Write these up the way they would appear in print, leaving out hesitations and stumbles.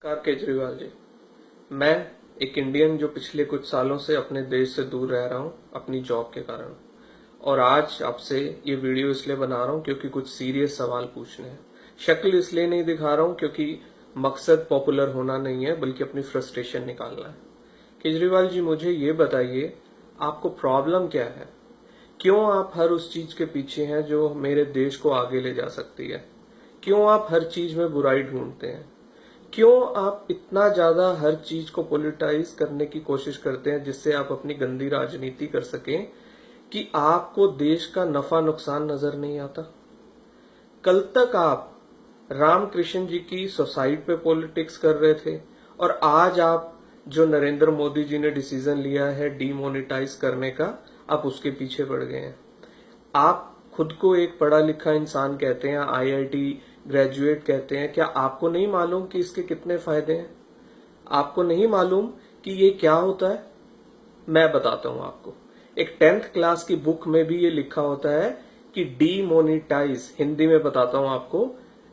नमस्कार केजरीवाल जी। मैं एक इंडियन जो पिछले कुछ सालों से अपने देश से दूर रह रहा हूं अपनी जॉब के कारण, और आज आपसे ये वीडियो इसलिए बना रहा हूं क्योंकि कुछ सीरियस सवाल पूछने हैं। शक्ल इसलिए नहीं दिखा रहा हूं क्योंकि मकसद पॉपुलर होना नहीं है बल्कि अपनी फ्रस्ट्रेशन निकालना है। केजरीवाल जी, मुझे ये बताइए आपको प्रॉब्लम क्या है? क्यों आप हर उस चीज के पीछे हैं जो मेरे देश को आगे ले जा सकती है? क्यों आप हर चीज में बुराई ढूंढते हैं? क्यों आप इतना ज्यादा हर चीज को पॉलिटाइज करने की कोशिश करते हैं जिससे आप अपनी गंदी राजनीति कर सकें कि आपको देश का नफा नुकसान नजर नहीं आता? कल तक आप रामकृष्ण जी की सोसाइटी पे पॉलिटिक्स कर रहे थे और आज आप जो नरेंद्र मोदी जी ने डिसीजन लिया है डीमोनेटाइज करने का, आप उसके पीछे पड़ गए हैं। आप खुद को एक पढ़ा लिखा इंसान कहते हैं, आईआईटी ग्रेजुएट कहते हैं। क्या आपको नहीं मालूम कि इसके कितने फायदे हैं? आपको नहीं मालूम कि ये क्या होता है? मैं बताता हूं आपको। एक 10th क्लास की बुक में भी ये लिखा होता है कि डीमोनेटाइज, हिंदी में बताता हूं आपको,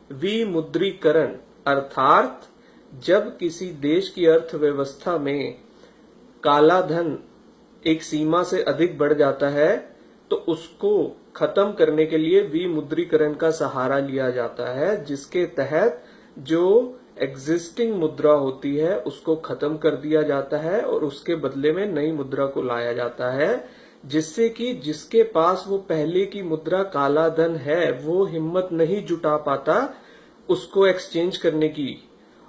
विमुद्रीकरण, अर्थात जब किसी देश की अर्थव्यवस्था में काला धन एक सीमा से अधिक बढ़ जाता है तो उसको खत्म करने के लिए विमुद्रीकरण का सहारा लिया जाता है, जिसके तहत जो एग्जिस्टिंग मुद्रा होती है उसको खत्म कर दिया जाता है और उसके बदले में नई मुद्रा को लाया जाता है, जिससे कि जिसके पास वो पहले की मुद्रा काला धन है वो हिम्मत नहीं जुटा पाता उसको एक्सचेंज करने की,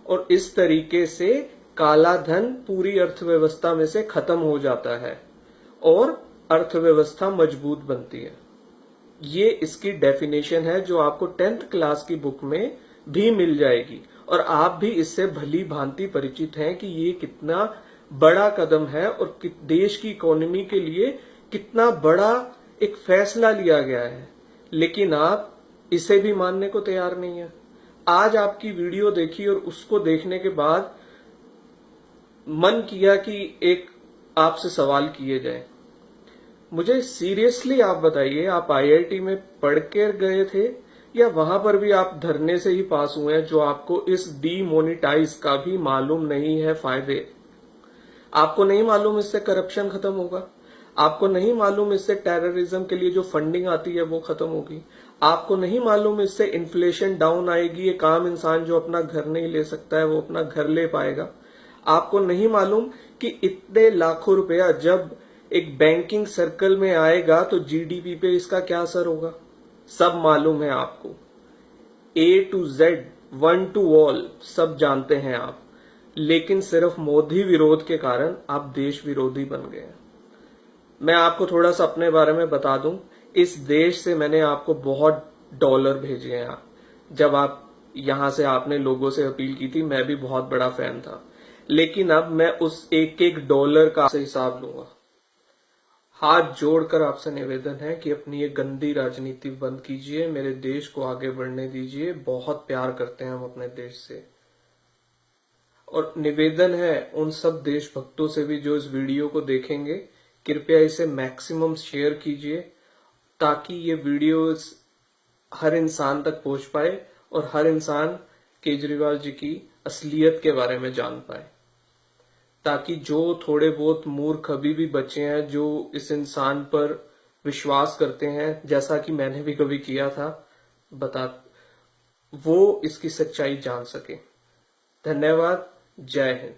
और इस तरीके से काला धन पूरी अर्थव्यवस्था में से खत्म हो जाता है और अर्थव्यवस्था मजबूत बनती है। ये इसकी डेफिनेशन है जो आपको 10th क्लास की बुक में भी मिल जाएगी, और आप भी इससे भली भांति परिचित हैं कि ये कितना बड़ा कदम है और देश की इकोनॉमी के लिए कितना बड़ा एक फैसला लिया गया है। लेकिन आप इसे भी मानने को तैयार नहीं है। आज आपकी वीडियो देखी और उसको देखने के बाद मन किया कि एक आपसे सवाल किए जाए। मुझे सीरियसली आप बताइए, आप आईआईटी में पढ़ के गए थे या वहां पर भी आप धरने से ही पास हुए हैं जो आपको इस डीमोनेटाइज का भी मालूम नहीं है फायदे? आपको नहीं मालूम इससे करप्शन खत्म होगा? आपको नहीं मालूम इससे टेररिज्म के लिए जो फंडिंग आती है वो खत्म होगी? आपको नहीं मालूम इससे इन्फ्लेशन डाउन आएगी? एक आम इंसान जो अपना घर नहीं ले सकता है वो अपना घर ले पाएगा? आपको नहीं मालूम कि इतने लाखों रुपया जब एक बैंकिंग सर्कल में आएगा तो जीडीपी पे इसका क्या असर होगा? सब मालूम है आपको। A to Z, 1 to all, सब जानते हैं आप। लेकिन सिर्फ मोदी विरोध के कारण आप देश विरोधी बन गए हैं। मैं आपको थोड़ा सा अपने बारे में बता दूं। इस देश से मैंने आपको बहुत डॉलर भेजे हैं। जब आप यहां से आपने लोगों से अपील की थी, मैं भी बहुत बड़ा फैन था, लेकिन अब मैं उस एक एक डॉलर का हिसाब लूंगा। हाथ जोड़कर आपसे निवेदन है कि अपनी ये गंदी राजनीति बंद कीजिए, मेरे देश को आगे बढ़ने दीजिए। बहुत प्यार करते हैं हम अपने देश से, और निवेदन है उन सब देशभक्तों से भी जो इस वीडियो को देखेंगे, कृपया इसे मैक्सिमम शेयर कीजिए ताकि ये वीडियो हर इंसान तक पहुंच पाए और हर इंसान केजरीवाल जी की असलियत के बारे में जान पाए, ताकि जो थोड़े बहुत मूर्ख अभी भी बचे हैं जो इस इंसान पर विश्वास करते हैं, जैसा कि मैंने भी कभी किया था, वो इसकी सच्चाई जान सके। धन्यवाद। जय हिंद।